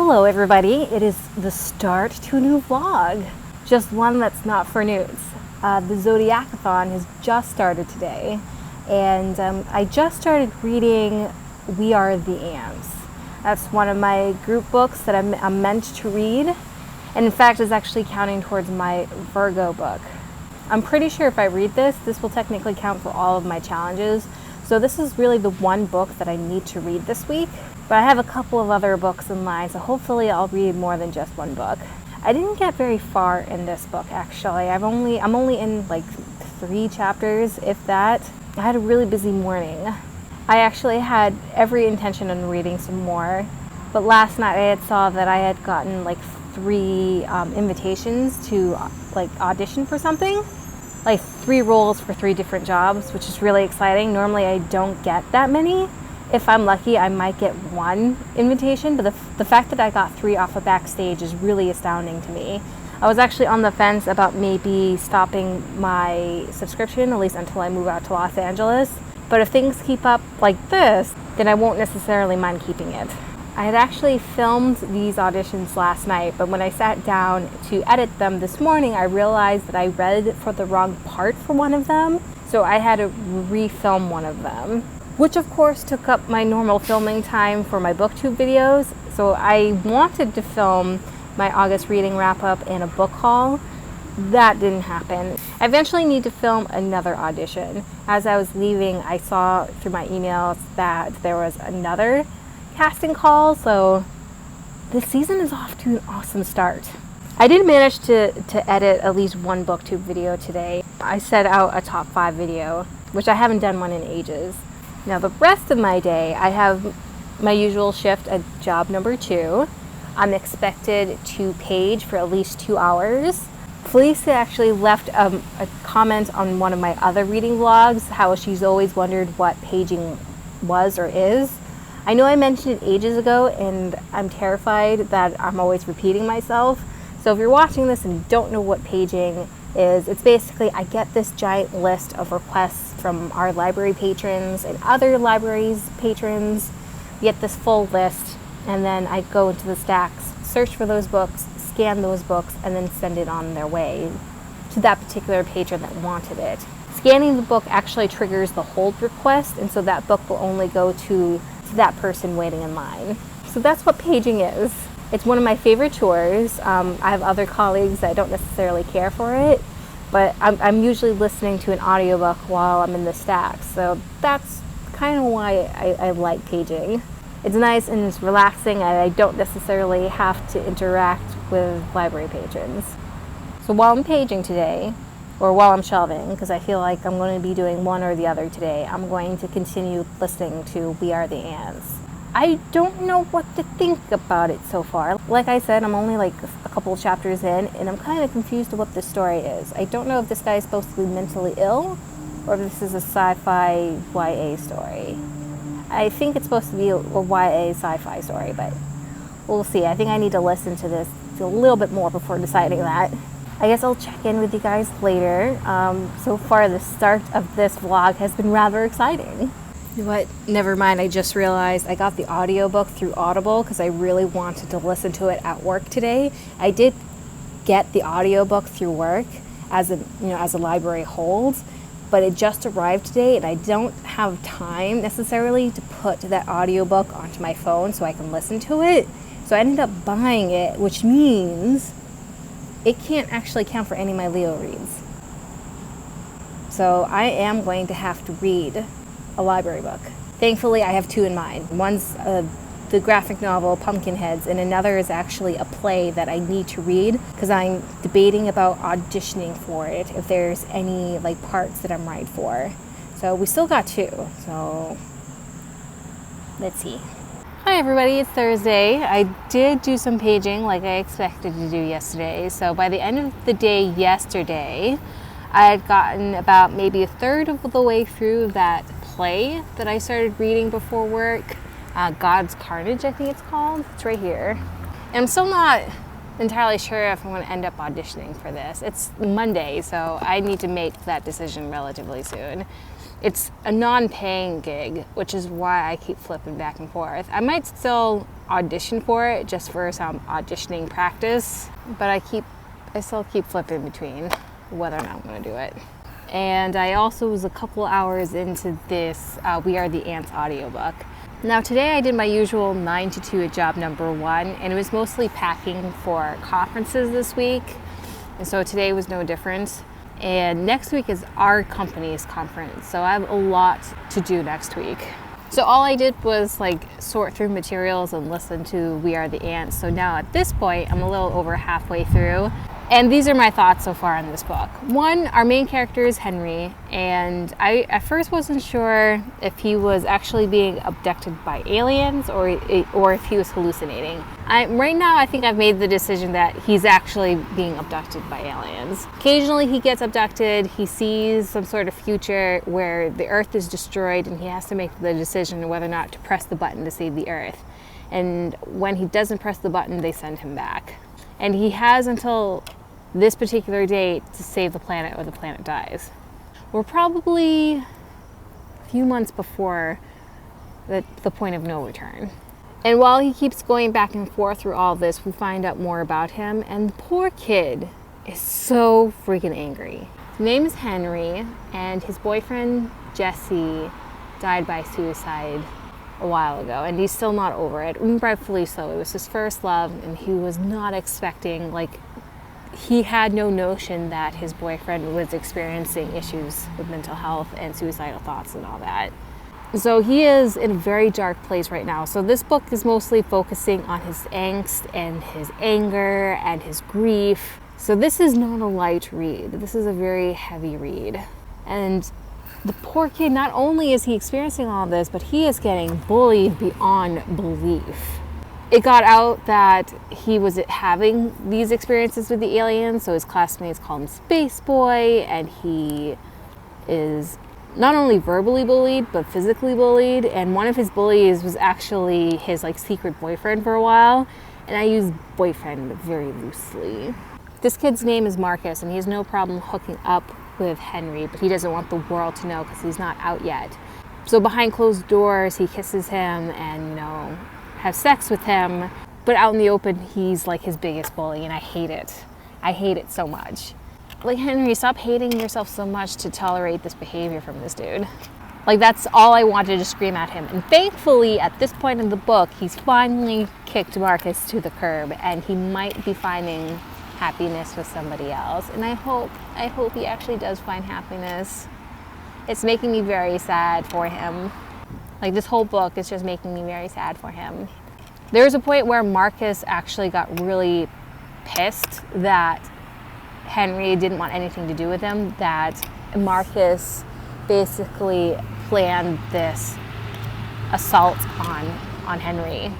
Hello everybody, it is the start to a new vlog. Just one that's not for nudes. The Zodiacathon has just started today, and I just started reading We Are the Ants. That's one of my group books that I'm meant to read, and in fact is actually counting towards my Virgo book. I'm pretty sure if I read this will technically count for all of my challenges. So this is really the one book that I need to read this week. But I have a couple of other books in line, so hopefully I'll read more than just one book. I didn't get very far in this book actually. I'm only in like 3 chapters, if that. I had a really busy morning. I actually had every intention on reading some more, but last night I had saw that I had gotten like 3 invitations to like audition for something. Like 3 roles for 3 different jobs, which is really exciting. Normally I don't get that many. If I'm lucky, I might get 1 invitation, but the fact that I got 3 off of backstage is really astounding to me. I was actually on the fence about maybe stopping my subscription, at least until I move out to Los Angeles. But if things keep up like this, then I won't necessarily mind keeping it. I had actually filmed these auditions last night, but when I sat down to edit them this morning, I realized that I read for the wrong part for one of them, so I had to refilm one of them, which of course took up my normal filming time for my booktube videos. So I wanted to film my August reading wrap-up and a book haul. That didn't happen. I eventually need to film another audition. As I was leaving, I saw through my emails that there was another casting call, so this season is off to an awesome start. I did manage to edit at least one booktube video today. I set out a top 5 video, which I haven't done one in ages. Now the rest of my day, I have my usual shift at job number 2. I'm expected to page for at least 2 hours. Felicia actually left a comment on one of my other reading vlogs, how she's always wondered what paging was or is. I know I mentioned it ages ago, and I'm terrified that I'm always repeating myself. So if you're watching this and you don't know what paging is, it's basically I get this giant list of requests from our library patrons and other libraries patrons. We get this full list, and then I go into the stacks, search for those books, scan those books, and then send it on their way to that particular patron that wanted it. Scanning the book actually triggers the hold request, and so that book will only go to that person waiting in line. So that's what paging is. It's one of my favorite chores. I have other colleagues that don't necessarily care for it, but I'm usually listening to an audiobook while I'm in the stacks. So that's kind of why I like paging. It's nice and it's relaxing, and I don't necessarily have to interact with library patrons. So while I'm paging today, or while I'm shelving, because I feel like I'm going to be doing one or the other today, I'm going to continue listening to We Are the Ants. I don't know what to think about it so far. Like I said, I'm only like a couple chapters in, and I'm kind of confused to what the story is. I don't know if this guy is supposed to be mentally ill, or if this is a sci-fi YA story. I think it's supposed to be a YA sci-fi story, but we'll see. I think I need to listen to this a little bit more before deciding that. I guess I'll check in with you guys later. So far, the start of this vlog has been rather exciting. You know what? Never mind. I just realized I got the audiobook through Audible because I really wanted to listen to it at work today. I did get the audiobook through work as a library hold, but it just arrived today, and I don't have time necessarily to put that audiobook onto my phone so I can listen to it. So I ended up buying it, which means it can't actually count for any of my Leo reads. So I am going to have to read a library book. Thankfully, I have 2 in mind. One's the graphic novel Pumpkinheads, and another is actually a play that I need to read because I'm debating about auditioning for it if there's any like parts that I'm right for. So we still got 2. So let's see. Hi everybody, it's Thursday. I did do some paging like I expected to do yesterday. So by the end of the day yesterday, I had gotten about maybe a third of the way through that play that I started reading before work. God's Carnage, I think it's called. It's right here. And I'm still not entirely sure if I'm going to end up auditioning for this. It's Monday, so I need to make that decision relatively soon. It's a non-paying gig, which is why I keep flipping back and forth. I might still audition for it just for some auditioning practice, but I still keep flipping between whether or not I'm going to do it. And I also was a couple hours into this We Are the Ants audiobook. Now today I did my usual 9 to 2 at job number 1, and it was mostly packing for conferences this week. And so today was no different. And next week is our company's conference, so I have a lot to do next week. So all I did was like sort through materials and listen to We Are the Ants. So now at this point, I'm a little over halfway through. And these are my thoughts so far in this book. One, our main character is Henry, and I at first wasn't sure if he was actually being abducted by aliens or if he was hallucinating. Right now, I think I've made the decision that he's actually being abducted by aliens. Occasionally he gets abducted, he sees some sort of future where the Earth is destroyed and he has to make the decision whether or not to press the button to save the Earth. And when he doesn't press the button, they send him back. And he has until this particular date to save the planet or the planet dies. We're probably a few months before the point of no return. And while he keeps going back and forth through all this, we find out more about him, and the poor kid is so freaking angry. His name is Henry, and his boyfriend Jesse died by suicide a while ago, and he's still not over it, and rightfully so. It was his first love, and he was not expecting, he had no notion that his boyfriend was experiencing issues with mental health and suicidal thoughts and all that. So he is in a very dark place right now. So this book is mostly focusing on his angst and his anger and his grief. So this is not a light read. This is a very heavy read. And the poor kid, not only is he experiencing all this, but he is getting bullied beyond belief. It got out that he was having these experiences with the aliens, so his classmates call him Space Boy, and he is not only verbally bullied, but physically bullied. And one of his bullies was actually his secret boyfriend for a while, and I use boyfriend very loosely. This kid's name is Marcus, and he has no problem hooking up with Henry, but he doesn't want the world to know because he's not out yet. So behind closed doors, he kisses him and, have sex with him, but out in the open, he's his biggest bully, and I hate it. I hate it so much. Henry, stop hating yourself so much to tolerate this behavior from this dude. That's all I wanted to scream at him. And thankfully, at this point in the book, he's finally kicked Marcus to the curb, and he might be finding happiness with somebody else. And I hope he actually does find happiness. It's making me very sad for him. This whole book is just making me very sad for him. There's a point where Marcus actually got really pissed that Henry didn't want anything to do with him, that Marcus basically planned this assault on Henry.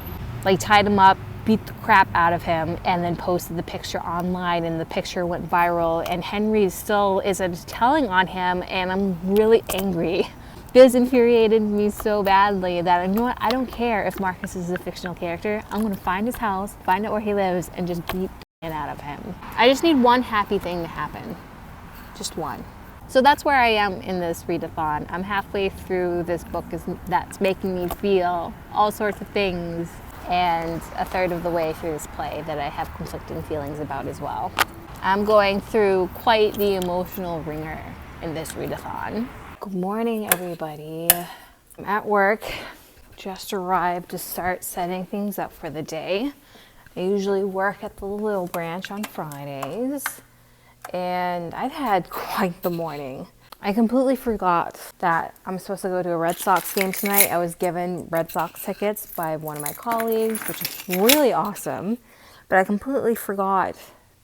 Tied him up, beat the crap out of him, and then posted the picture online, and the picture went viral, and Henry still isn't telling on him, and I'm really angry. This infuriated me so badly that I don't care if Marcus is a fictional character. I'm going to find his house, find out where he lives, and just beat it out of him. I just need one happy thing to happen. Just one. So that's where I am in this readathon. I'm halfway through this book that's making me feel all sorts of things, and a third of the way through this play that I have conflicting feelings about as well. I'm going through quite the emotional ringer in this readathon. Good morning, everybody. I'm at work, just arrived to start setting things up for the day. I usually work at the Little Branch on Fridays, and I've had quite the morning. I completely forgot that I'm supposed to go to a Red Sox game tonight. I was given Red Sox tickets by one of my colleagues, which is really awesome, but I completely forgot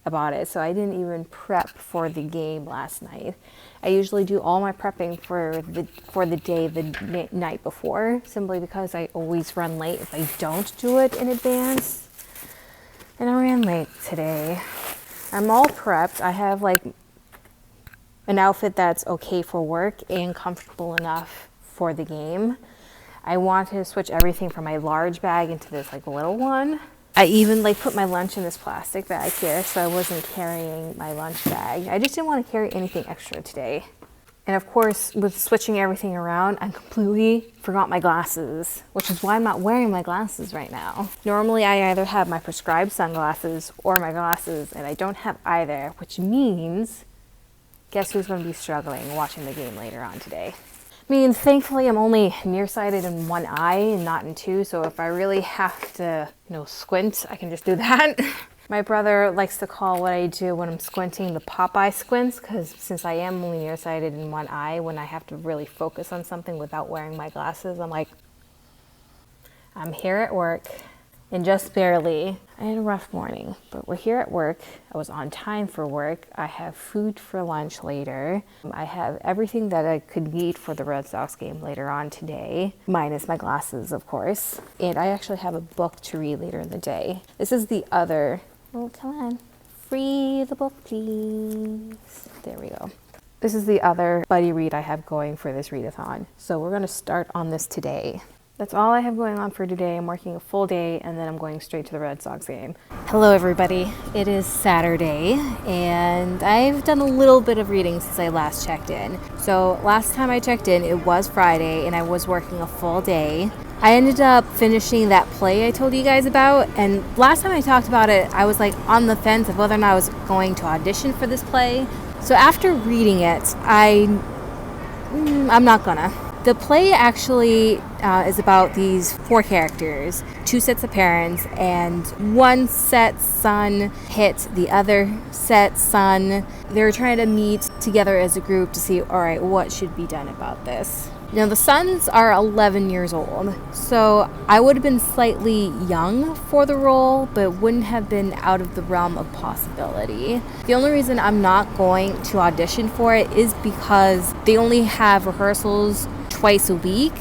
about it, so I didn't even prep for the game last night. I usually do all my prepping for the day the night before, simply because I always run late if I don't do it in advance. And I ran late today. I'm all prepped. I have an outfit that's okay for work and comfortable enough for the game. I want to switch everything from my large bag into this little one. I even put my lunch in this plastic bag here, so I wasn't carrying my lunch bag. I just didn't want to carry anything extra today. And of course, with switching everything around, I completely forgot my glasses, which is why I'm not wearing my glasses right now. Normally, I either have my prescribed sunglasses or my glasses, and I don't have either, which means, guess who's going to be struggling watching the game later on today? Means thankfully I'm only nearsighted in one eye and not in two, so if I really have to, squint, I can just do that. My brother likes to call what I do when I'm squinting the Popeye squints, because since I am only nearsighted in one eye, when I have to really focus on something without wearing my glasses, I'm like, I'm here at work, and just barely. I had a rough morning, but we're here at work. I was on time for work. I have food for lunch later. I have everything that I could need for the Red Sox game later on today, minus my glasses, of course. And I actually have a book to read later in the day. This is the other... Oh, come on. Free the book, please. There we go. This is the other buddy read I have going for this readathon. So we're going to start on this today. That's all I have going on for today. I'm working a full day and then I'm going straight to the Red Sox game. Hello, everybody. It is Saturday and I've done a little bit of reading since I last checked in. So last time I checked in, it was Friday and I was working a full day. I ended up finishing that play I told you guys about, and last time I talked about it, I was like on the fence of whether or not I was going to audition for this play. So after reading it, I'm not gonna. The play actually is about these 4 characters, 2 sets of parents, and one set's son hit the other set's son. They're trying to meet together as a group to see, all right, what should be done about this. Now, the sons are 11 years old, so I would have been slightly young for the role, but wouldn't have been out of the realm of possibility. The only reason I'm not going to audition for it is because they only have rehearsals twice a week,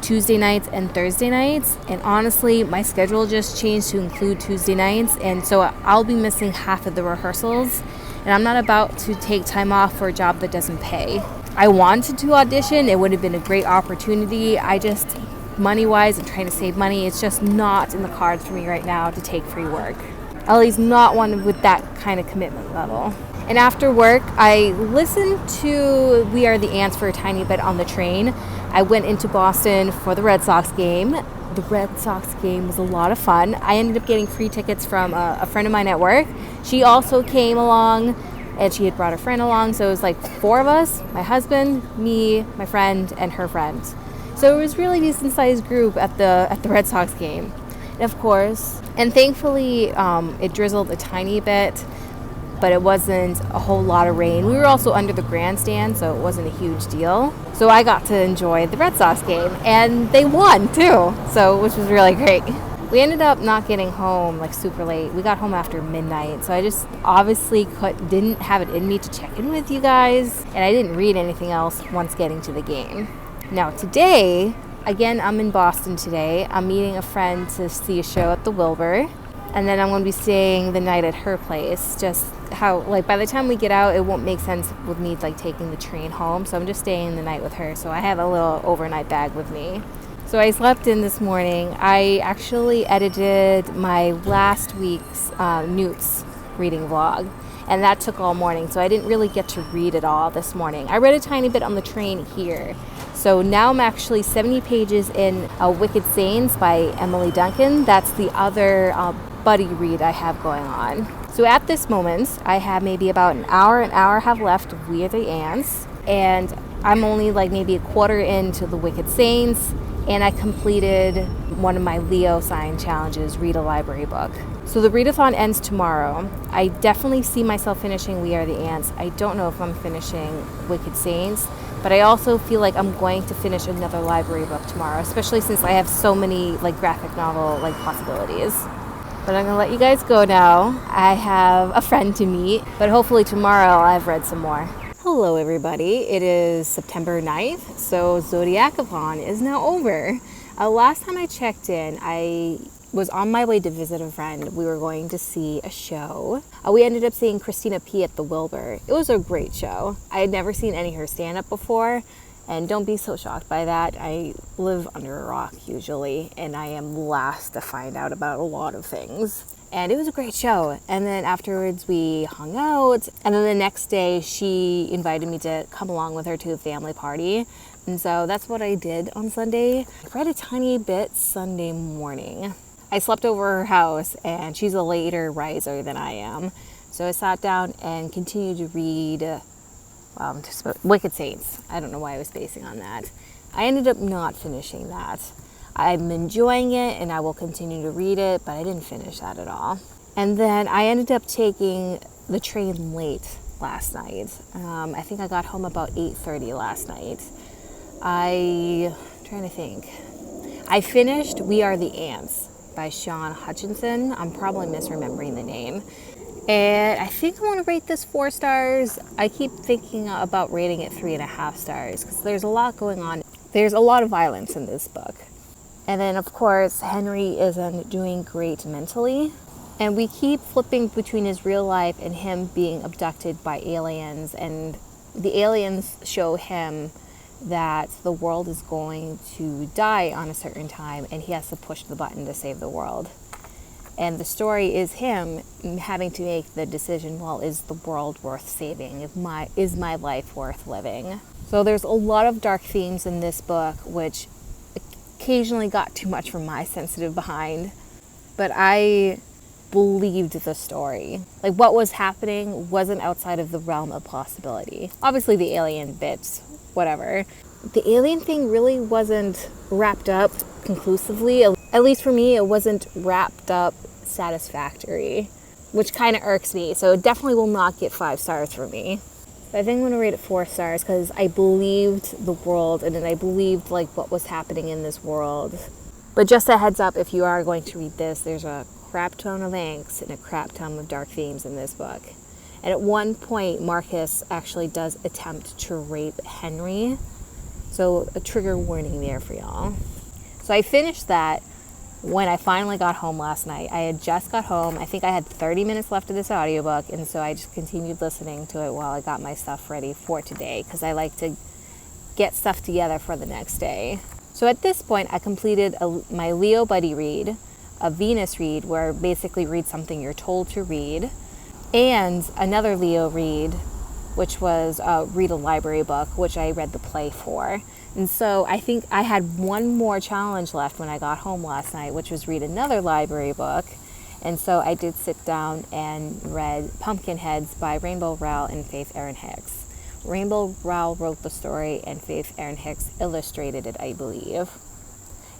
Tuesday nights and Thursday nights, and honestly, my schedule just changed to include Tuesday nights, and so I'll be missing half of the rehearsals, and I'm not about to take time off for a job that doesn't pay. I wanted to audition. It would have been a great opportunity. I just, money-wise, I'm trying to save money. It's just not in the cards for me right now to take free work. At least not one with that kind of commitment level. And after work, I listened to We Are the Ants for a tiny bit on the train. I went into Boston for the Red Sox game. The Red Sox game was a lot of fun. I ended up getting free tickets from a friend of mine at work. She also came along. And she had brought her friend along, so it was like 4 of us, my husband, me, my friend, and her friend. So it was really a decent-sized group at the Red Sox game. And of course, and thankfully it drizzled a tiny bit, but it wasn't a whole lot of rain. We were also under the grandstand, so it wasn't a huge deal. So I got to enjoy the Red Sox game, and they won too, which was really great. We ended up not getting home like super late. We got home after midnight, so I just obviously didn't have it in me to check in with you guys, and I didn't read anything else once getting to the game. Now today, again, I'm in Boston today. I'm meeting a friend to see a show at the Wilbur, and then I'm going to be staying the night at her place. Just how, by the time we get out, it won't make sense with me taking the train home, so I'm just staying the night with her, so I have a little overnight bag with me. So I slept in this morning. I actually edited my last week's Newts reading vlog, and that took all morning, so I didn't really get to read it all this morning. I read a tiny bit on the train here. So now I'm actually 70 pages in Wicked Saints by Emily Duncan. That's the other buddy read I have going on. So at this moment, I have maybe about an hour and a half left of We Are the Ants, and I'm only maybe a quarter into the Wicked Saints, and I completed one of my Leo sign challenges, read a library book. So the readathon ends tomorrow. I definitely see myself finishing We Are the Ants. I don't know if I'm finishing Wicked Saints, but I also feel like I'm going to finish another library book tomorrow, especially since I have so many graphic novel possibilities. But I'm gonna let you guys go now. I have a friend to meet, but hopefully tomorrow I've read some more. Hello everybody, it is September 9th, so Zodiacathon is now over. Last time I checked in, I was on my way to visit a friend. We were going to see a show. We ended up seeing Christina P. at the Wilbur. It was a great show. I had never seen any of her stand-up before, and don't be so shocked by that. I live under a rock usually, and I am last to find out about a lot of things. And it was a great show. And then afterwards we hung out. And then the next day she invited me to come along with her to a family party. And so that's what I did on Sunday. I read a tiny bit Sunday morning. I slept over her house, and she's a later riser than I am. So I sat down and continued to read Wicked Saints. I don't know why I was basing on that. I ended up not finishing that. I'm enjoying it and I will continue to read it, but I didn't finish that at all. And then I ended up taking the train late last night. I think I got home about 8:30 last night. I'm trying to think. I finished We Are the Ants by Sean Hutchinson. I'm probably misremembering the name. And I think I want to rate this 4 stars. I keep thinking about rating it 3.5 stars because there's a lot going on. There's a lot of violence in this book. And then, of course, Henry isn't doing great mentally. And we keep flipping between his real life and him being abducted by aliens. And the aliens show him that the world is going to die on a certain time and he has to push the button to save the world. And the story is him having to make the decision, well, is the world worth saving? Is my life worth living? So there's a lot of dark themes in this book, which occasionally got too much for my sensitive behind. But I believed the story. Like, what was happening wasn't outside of the realm of possibility. Obviously the alien bits, whatever. The alien thing really wasn't wrapped up conclusively. At least for me, it wasn't wrapped up satisfactory, which kind of irks me. So it definitely will not get 5 stars for me. I think I'm going to rate it 4 stars because I believed the world and then I believed like what was happening in this world. But just a heads up, if you are going to read this, there's a crap ton of angst and a crap ton of dark themes in this book. And at one point, Marcus actually does attempt to rape Henry. So a trigger warning there for y'all. So I finished that when I finally got home last night. I had just got home. I think I had 30 minutes left of this audiobook, and so I just continued listening to it while I got my stuff ready for today because I like to get stuff together for the next day. So at this point, I completed my Leo buddy read, a Venus read, where basically read something you're told to read, and another Leo read, which was read a library book, which I read the play for. And so I think I had one more challenge left when I got home last night, which was read another library book. And so I did sit down and read Pumpkinheads by Rainbow Rowell and Faith Erin Hicks. Rainbow Rowell wrote the story and Faith Erin Hicks illustrated it, I believe.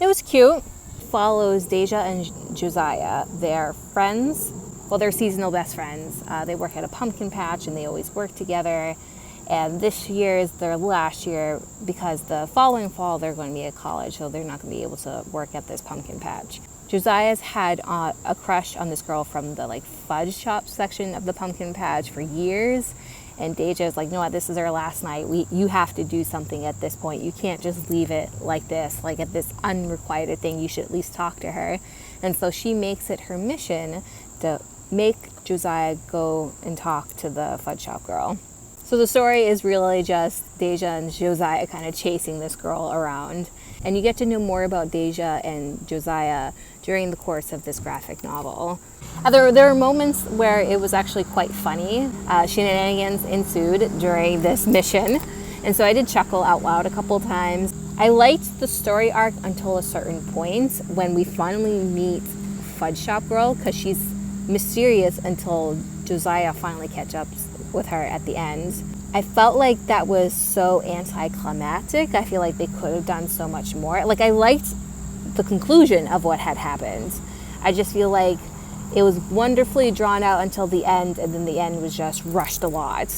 It was cute. Follows Deja and Josiah. They're friends. Well, they're seasonal best friends. They work at a pumpkin patch and they always work together. And this year is their last year because the following fall they're going to be at college, so they're not going to be able to work at this pumpkin patch. Josiah's had a crush on this girl from the like fudge shop section of the pumpkin patch for years. And Deja's like, no, this is our last night. You have to do something at this point. You can't just leave it like this, like at this unrequited thing. You should at least talk to her. And so she makes it her mission to make Josiah go and talk to the fudge shop girl. So the story is really just Deja and Josiah kind of chasing this girl around. And you get to know more about Deja and Josiah during the course of this graphic novel. There are moments where it was actually quite funny. Shenanigans ensued during this mission. And so I did chuckle out loud a couple times. I liked the story arc until a certain point when we finally meet Fudge Shop Girl, because she's mysterious until Josiah finally catch up with her at the end. I felt like that was so anticlimactic. I feel like they could have done so much more. Like, I liked the conclusion of what had happened. I just feel like it was wonderfully drawn out until the end, and then the end was just rushed a lot.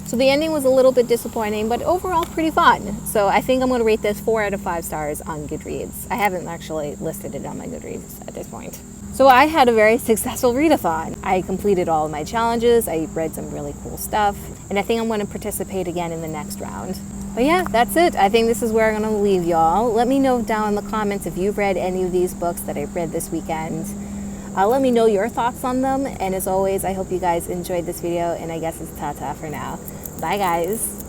So the ending was a little bit disappointing, but overall pretty fun. So I think I'm going to rate this 4 out of 5 stars on Goodreads. I haven't actually listed it on my Goodreads at this point. So I had a very successful readathon. I completed all of my challenges. I read some really cool stuff. And I think I'm going to participate again in the next round. But yeah, that's it. I think this is where I'm going to leave y'all. Let me know down in the comments if you've read any of these books that I read this weekend. Let me know your thoughts on them. And as always, I hope you guys enjoyed this video. And I guess it's ta-ta for now. Bye, guys.